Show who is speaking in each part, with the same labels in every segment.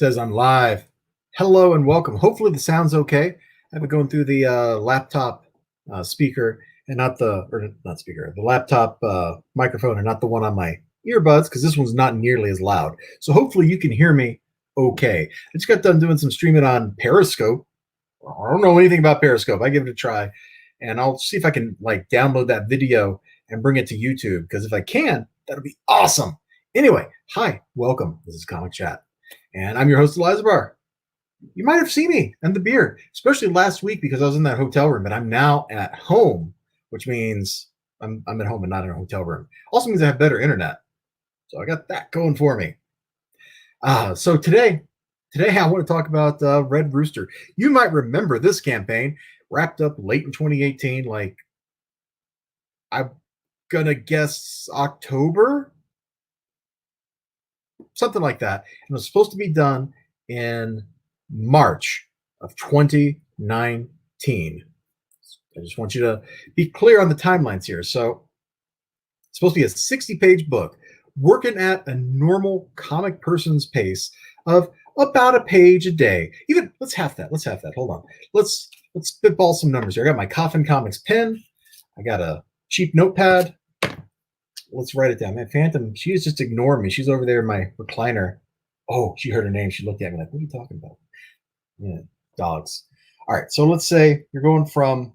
Speaker 1: Says I'm live. Hello and welcome. Hopefully the sound's okay. I have it going through the laptop speaker and not speaker, the laptop microphone and not the one on my earbuds because this one's not nearly as loud. So hopefully you can hear me okay. I just got done doing some streaming on Periscope. I don't know anything about Periscope. I give it a try and I'll see if I can like download that video and bring it to YouTube because if I can, that'll be awesome. Anyway, hi, welcome. This is Comichat. And I'm your host, Elizibar. You might have seen me and the beer, especially last week because I was in that hotel room, but I'm now at home, which means I'm at home and not in a hotel room. Also means I have better internet. So I got that going for me. So today I want to talk about Red Rooster. You might remember this campaign wrapped up late in 2018, like I'm going to guess October, something like that. And it was supposed to be done in March of 2019. I just want you to be clear on the timelines here. So it's supposed to be a 60-page book, working at a normal comic person's pace of about a page a day. Even let's half that. Hold on. Let's spitball some numbers here. I got my Coffin Comics pen. I got a cheap notepad. Let's write it down. Man, Phantom, she is just ignoring me. She's over there in my recliner. Oh, she heard her name. She looked at me like, what are you talking about? Yeah, dogs. All right, so let's say you're going from,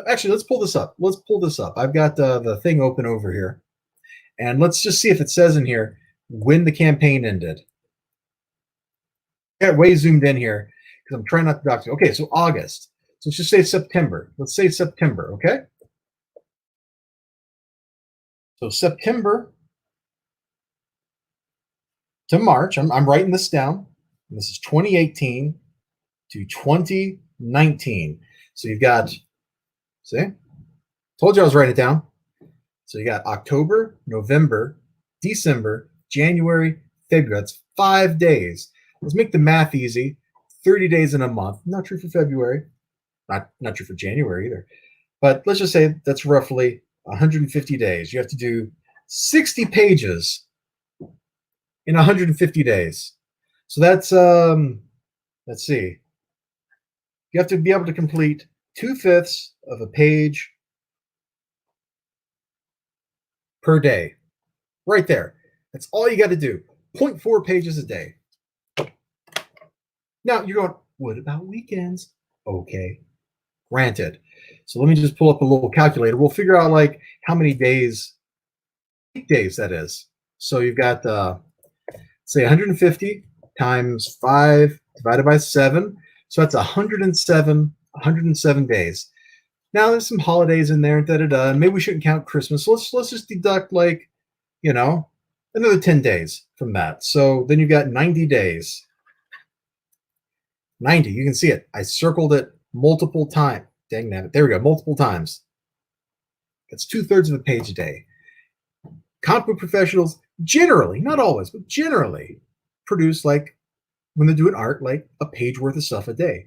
Speaker 1: actually, let's pull this up. I've got the thing open over here. And let's just see if it says in here when the campaign ended. I got way zoomed in here because I'm trying not to dox you. Okay, so August. So let's just say September. Let's say September, okay? So September to March, I'm writing this down. This is 2018 to 2019. So you've got, see, told you I was writing it down. So you got October, November, December, January, February. That's 5 days. Let's make the math easy. 30 days in a month. Not true for February. Not true for January either. But let's just say that's roughly 150 days. You have to do 60 pages in 150 days. So that's, let's see. You have to be able to complete 2/5 of a page per day. Right there. That's all you got to do. 0.4 pages a day. Now you're going, what about weekends? Okay. Granted. So let me just pull up a little calculator. We'll figure out like how many days, weekdays that is. So you've got, say 150 times 5 divided by 7. So that's 107 days. Now there's some holidays in there, and maybe we shouldn't count Christmas. So let's just deduct like, another 10 days from that. So then you've got 90 days. 90, you can see it. I circled it multiple times. Dang that. There we go, multiple times. That's 2/3 of a page a day. Comic book professionals generally, not always, but generally produce like, when they're doing art, like a page worth of stuff a day.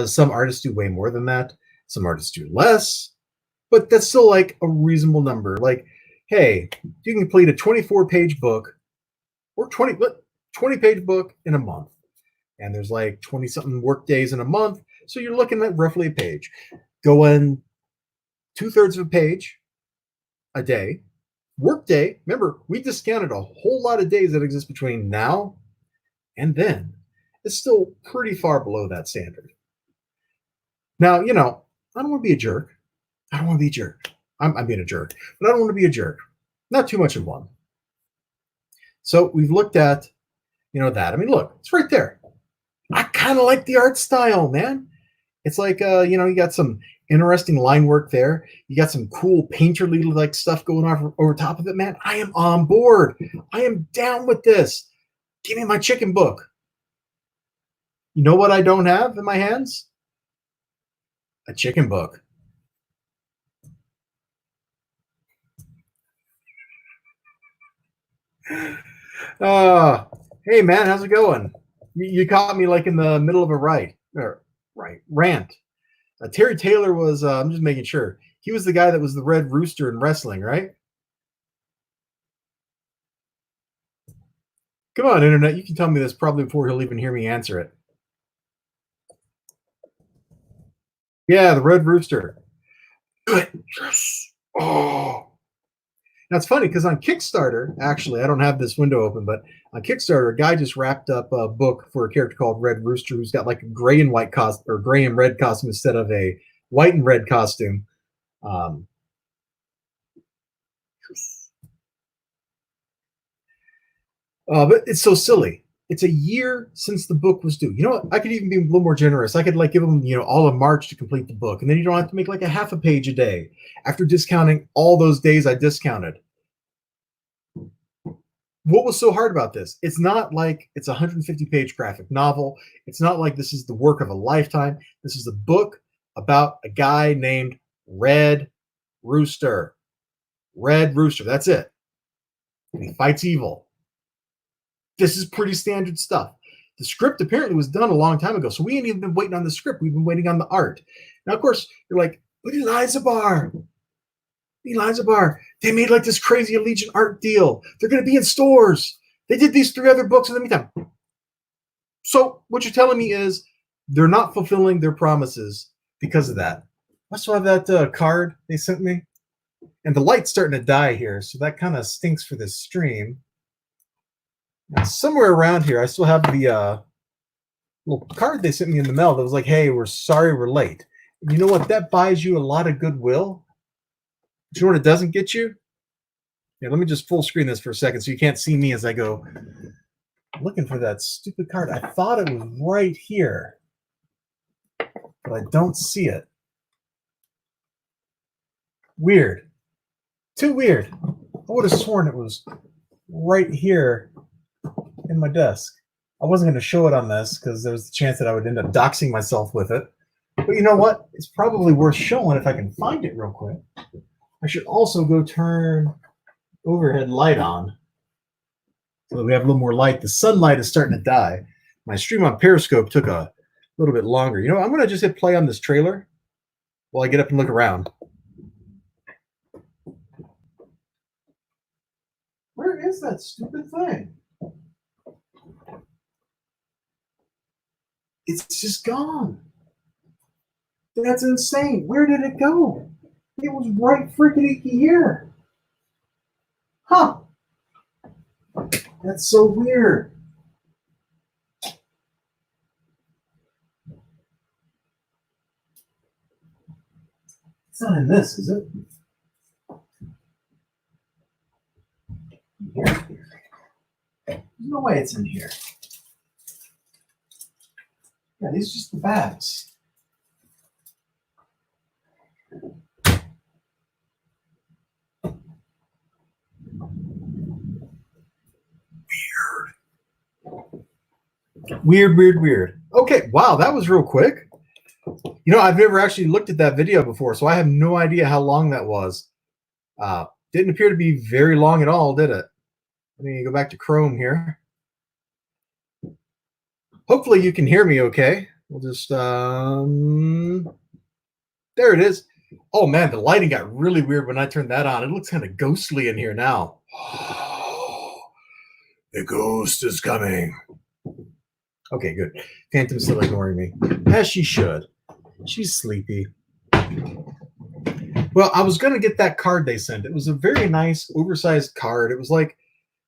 Speaker 1: Some artists do way more than that. Some artists do less, but that's still like a reasonable number. Like, hey, you can complete a 24-page book or 20-page book in a month. And there's like 20-something work days in a month. So you're looking at roughly a page. Going 2/3 of a page a day. Work day, remember, we discounted a whole lot of days that exist between now and then. It's still pretty far below that standard. Now, I don't want to be a jerk. I'm being a jerk, but I don't want to be a jerk. Not too much of one. So we've looked at, that. I mean, look, it's right there. I kind of like the art style, man. It's like, you got some interesting line work there. You got some cool painterly like stuff going on over top of it, man. I am on board. I am down with this. Give me my chicken book. You know what I don't have in my hands? A chicken book. Hey man, how's it going? You caught me like in the middle of a rant. Terry Taylor was, I'm just making sure, he was the guy that was the Red Rooster in wrestling, right? Come on, internet. You can tell me this probably before he'll even hear me answer it. Yeah, the Red Rooster. Good. Yes. Oh. Now it's funny because on Kickstarter, actually, I don't have this window open, but on Kickstarter, a guy just wrapped up a book for a character called Red Rooster who's got like a gray and white costume or gray and red costume instead of a white and red costume. Um, but it's so silly. It's a year since the book was due. You know what? I could even be a little more generous. I could like give them, all of March to complete the book, and then you don't have to make like a half a page a day after discounting all those days I discounted. What was so hard about this? It's not like it's a 150-page graphic novel. It's not like this is the work of a lifetime. This is a book about a guy named Red Rooster. Red Rooster. That's it. And he fights evil. This is pretty standard stuff. The script apparently was done a long time ago, so we ain't even been waiting on the script. We've been waiting on the art. Now, of course, you're like, but Elizibar, they made like this crazy Allegiant art deal. They're going to be in stores. They did these 3 other books in the meantime. So what you're telling me is they're not fulfilling their promises because of that. I still have that card they sent me. And the light's starting to die here, so that kind of stinks for this stream. Now, somewhere around here, I still have the little card they sent me in the mail that was like, hey, we're sorry we're late. And you know what? That buys you a lot of goodwill. Do you know what it doesn't get you? Yeah, let me just full screen this for a second so you can't see me as I go looking for that stupid card. I thought it was right here, but I don't see it. Weird. Too weird. I would have sworn it was right here in my desk. I wasn't going to show it on this because there was the chance that I would end up doxing myself with it. But you know what? It's probably worth showing if I can find it real quick. I should also go turn overhead light on so that we have a little more light. The sunlight is starting to die. My stream on Periscope took a little bit longer. You know, I'm going to just hit play on this trailer while I get up and look around. Where is that stupid thing? It's just gone. That's insane. Where did it go? It was right freaking here. Huh. That's so weird. It's not in this, is it? Here. There's no way it's in here. Yeah, these are just the bags. Weird. Okay, wow, that was real quick. You know, I've never actually looked at that video before, so I have no idea how long that was. Didn't appear to be very long at all, did it? Let me go back to Chrome here. Hopefully you can hear me okay. We'll just, there it is. Oh man, the lighting got really weird when I turned that on. It looks kind of ghostly in here now. The ghost is coming. Okay, good. Phantom's still ignoring me, as she should. She's sleepy. Well, I was going to get that card they sent. It was a very nice, oversized card. It was like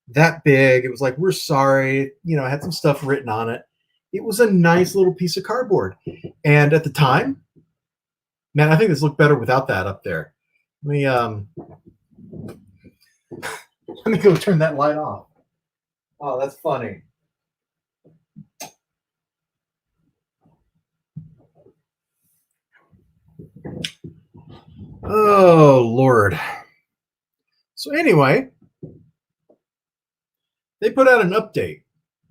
Speaker 1: that big. It was like, we're sorry. You know, it had some stuff written on it. It was a nice little piece of cardboard. And at the time, man, I think this looked better without that up there. Let me go turn that light off. Oh, that's funny. Oh, Lord. So anyway, they put out an update.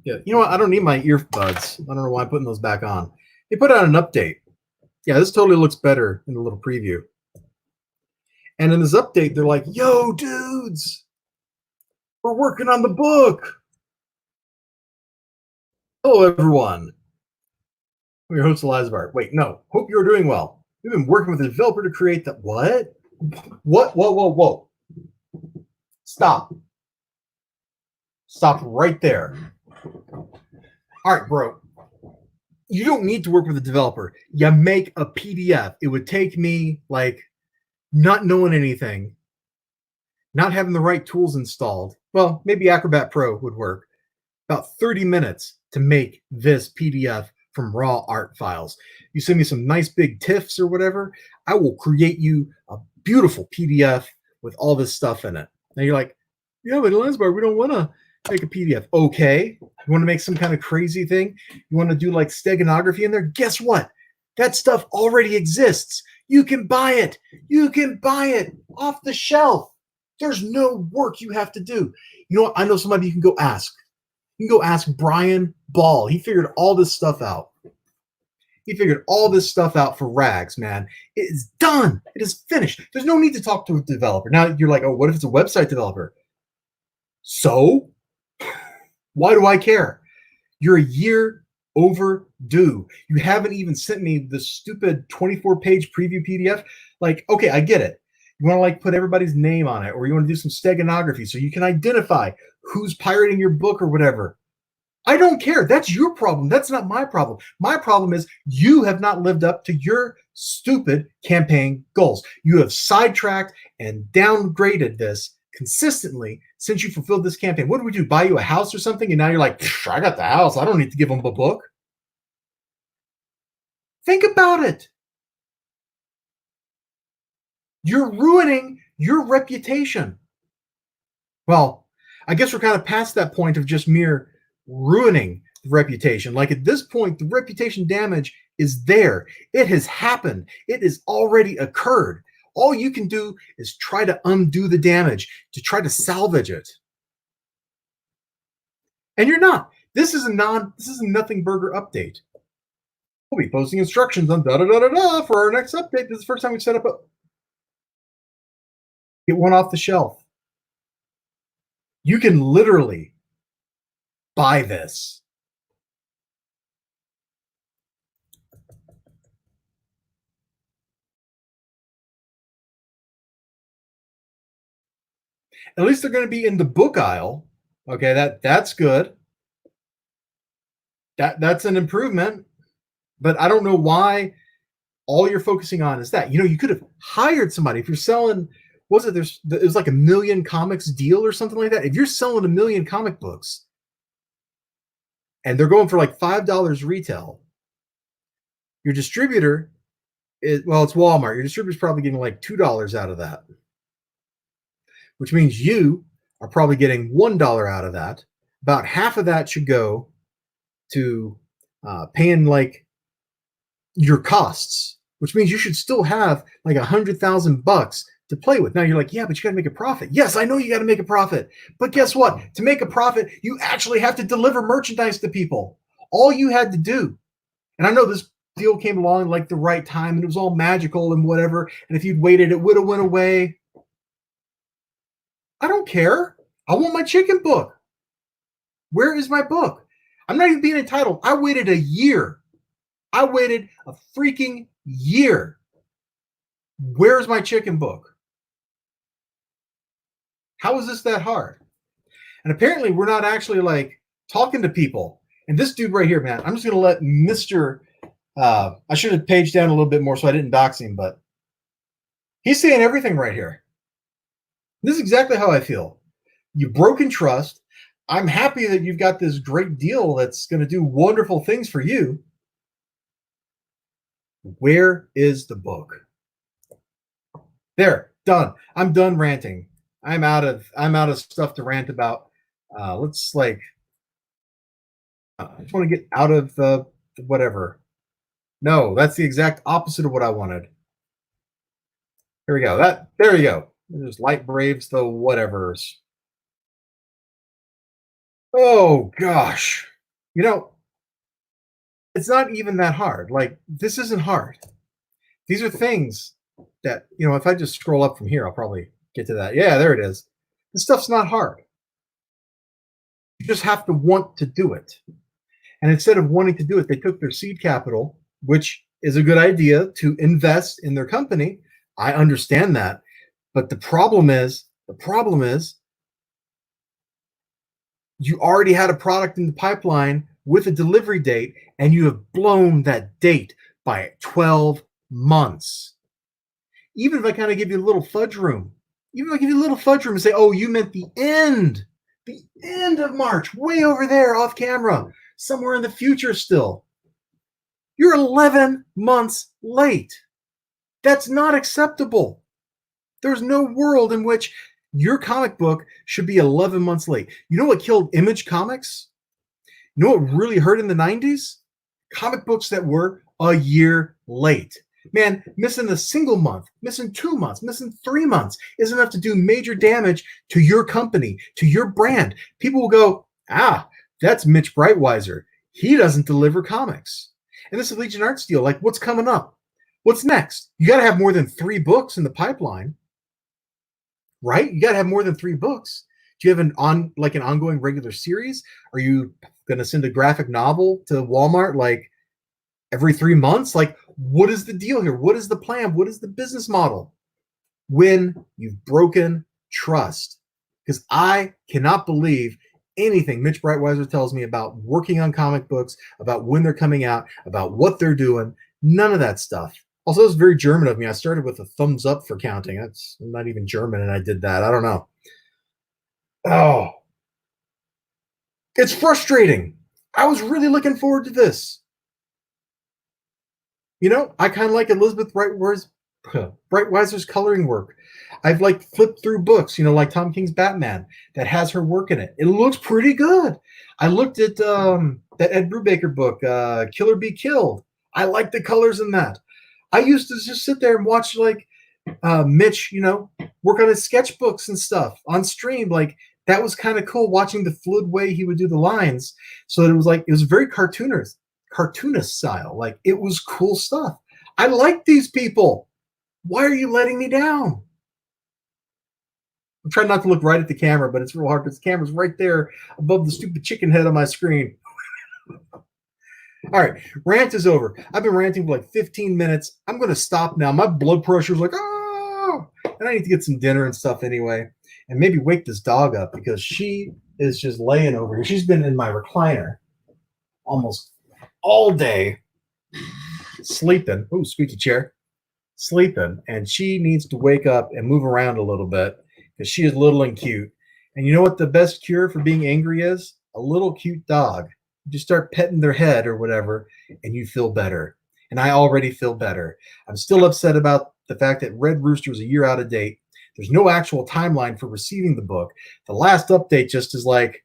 Speaker 1: Yeah, you know what? I don't need my earbuds. I don't know why I'm putting those back on. They put out an update. Yeah, this totally looks better in the little preview. And in this update, they're like, yo, dudes, we're working on the book. Hello, everyone. I'm your host, Elizibar. Wait, no. Hope you're doing well. We've been working with a developer to create the... What? What? Whoa. Stop. Stop right there. All right, bro. You don't need to work with a developer. You make a PDF. It would take me like not knowing anything, not having the right tools installed. Well, maybe Acrobat Pro would work. About 30 minutes to make this PDF from raw art files. You send me some nice big TIFFs or whatever, I will create you a beautiful PDF with all this stuff in it. Now you're like, yeah, but Elizibar, we don't want to make a PDF. Okay. You want to make some kind of crazy thing? You want to do like steganography in there? Guess what? That stuff already exists. You can buy it. You can buy it off the shelf. There's no work you have to do. You know what? I know somebody you can go ask. You can go ask Brian Ball. He figured all this stuff out. He figured all this stuff out for rags, man. It is done. It is finished. There's no need to talk to a developer. Now you're like, oh, what if it's a website developer? So why do I care? You're a year overdue. You haven't even sent me the stupid 24-page preview PDF. Like, okay, I get it. You want to like put everybody's name on it, or you want to do some steganography so you can identify who's pirating your book or whatever. I don't care. That's your problem. That's not my problem. My problem is you have not lived up to your stupid campaign goals. You have sidetracked and downgraded this consistently since you fulfilled this campaign. What did we do? Buy you a house or something? And now you're like, I got the house. I don't need to give them a book. Think about it. You're ruining your reputation. Well, I guess we're kind of past that point of just mere ruining the reputation. Like at this point, the reputation damage is there. It has happened. It has already occurred. All you can do is try to undo the damage, to try to salvage it. And you're not. This is a nothing burger update. We'll be posting instructions on da-da-da-da-da for our next update. This is the first time we've set up a... Get one off the shelf. You can literally buy this. At least they're going to be in the book aisle. Okay, that's good. That's an improvement. But I don't know why all you're focusing on is that. You know, you could have hired somebody. If you're selling, was it was like a 1 million comics deal or something like that. If you're selling 1 million comic books and they're going for like $5 retail, your distributor is, well, it's Walmart. Your distributor's probably getting like $2 out of that, which means you are probably getting $1 out of that. About half of that should go to paying like your costs, which means you should still have like $100,000 to play with. Now you're like, yeah, but you got to make a profit. Yes, I know you got to make a profit, but guess what? To make a profit, you actually have to deliver merchandise to people. All you had to do, and I know this deal came along like the right time and it was all magical and whatever, and if you'd waited, it would have went away. I don't care. I want my chicken book. Where is my book? I'm not even being entitled. I waited a year. I waited a freaking year. Where's my chicken book? How is this that hard? And apparently we're not actually like talking to people. And this dude right here, man, I'm just going to let Mr. I should have paged down a little bit more so I didn't dox him, but he's saying everything right here. This is exactly how I feel. You've broken trust. I'm happy that you've got this great deal that's going to do wonderful things for you. Where is the book? There, done. I'm done ranting. I'm out of stuff to rant about. Let's like, I just want to get out of the whatever. No, that's the exact opposite of what I wanted. Here we go. There you go. There's light braves the whatevers. Oh gosh. You know, it's not even that hard. Like, this isn't hard. These are things that, you know, if I just scroll up from here, I'll probably get to that. Yeah, there it is. This stuff's not hard. You just have to want to do it. And instead of wanting to do it, they took their seed capital, which is a good idea to invest in their company. I understand that. But the problem is You already had a product in the pipeline with a delivery date, and you have blown that date by 12 months. Even if I kind of give you a little fudge room, and say, oh, you meant the end of March, way over there off camera, somewhere in the future still. You're 11 months late. That's not acceptable. There's no world in which your comic book should be 11 months late. You know what killed Image Comics? You know what really hurt in the 90s? Comic books that were a year late. Man, missing a single month, missing 2 months, missing 3 months is enough to do major damage to your company, to your brand. People will go, that's Mitch Breitweiser. He doesn't deliver comics. And this is Legion Arts deal. Like, what's coming up? What's next? You got to have more than 3 books in the pipeline, right? You got to have more than 3 books. Do you have an ongoing regular series? Are you going to send a graphic novel to Walmart like every 3 months? Like, what is the deal here? What is the plan? What is the business model? When you've broken trust, because I cannot believe anything Mitch Breitweiser tells me about working on comic books, about when they're coming out, about what they're doing. None of that stuff. Also, it's very German of me. I started with a thumbs up for counting. That's not even German, and I did that. I don't know. Oh, it's frustrating. I was really looking forward to this. You know, I kind of like Elizabeth Breitweiser's coloring work. I've like flipped through books, like Tom King's Batman that has her work in it. It looks pretty good. I looked at that Ed Brubaker book, Kill or Be Killed. I like the colors in that. I used to just sit there and watch like Mitch, work on his sketchbooks and stuff on stream. Like, that was kind of cool watching the fluid way he would do the lines. So it was very cartoonist style. Like, it was cool stuff. I like these people. Why are you letting me down? I'm trying not to look right at the camera, but it's real hard because the camera's right there above the stupid chicken head on my screen. All right, rant is over. I've been ranting for like 15 minutes. I'm going to stop now. My blood pressure is like, and I need to get some dinner and stuff anyway, and maybe wake this dog up because she is just laying over here. She's been in my recliner almost all day, sleeping. Oh, squeaky chair. Sleeping, and she needs to wake up and move around a little bit because she is little and cute. And you know what the best cure for being angry is? A little cute dog. You just start petting their head or whatever, and you feel better. And I already feel better. I'm still upset about the fact that Red Rooster is a year out of date. There's no actual timeline for receiving the book. The last update just is like,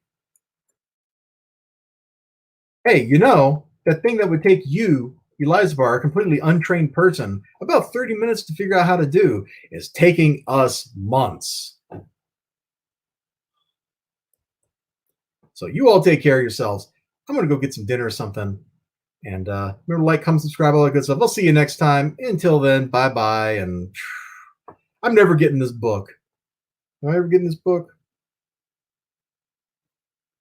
Speaker 1: hey, that thing that would take you, Elizibar, a completely untrained person, about 30 minutes to figure out how to do is taking us months. So you all take care of yourselves. I'm going to go get some dinner or something. And remember to like, comment, subscribe, all that good stuff. I'll see you next time. Until then, bye-bye. And I'm never getting this book. Am I ever getting this book?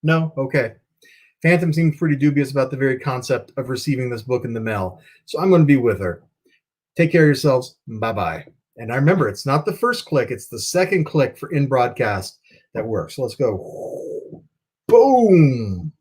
Speaker 1: No? Okay. Phantom seems pretty dubious about the very concept of receiving this book in the mail. So I'm going to be with her. Take care of yourselves. Bye-bye. And I remember, it's not the first click. It's the second click for in broadcast that works. So let's go. Boom.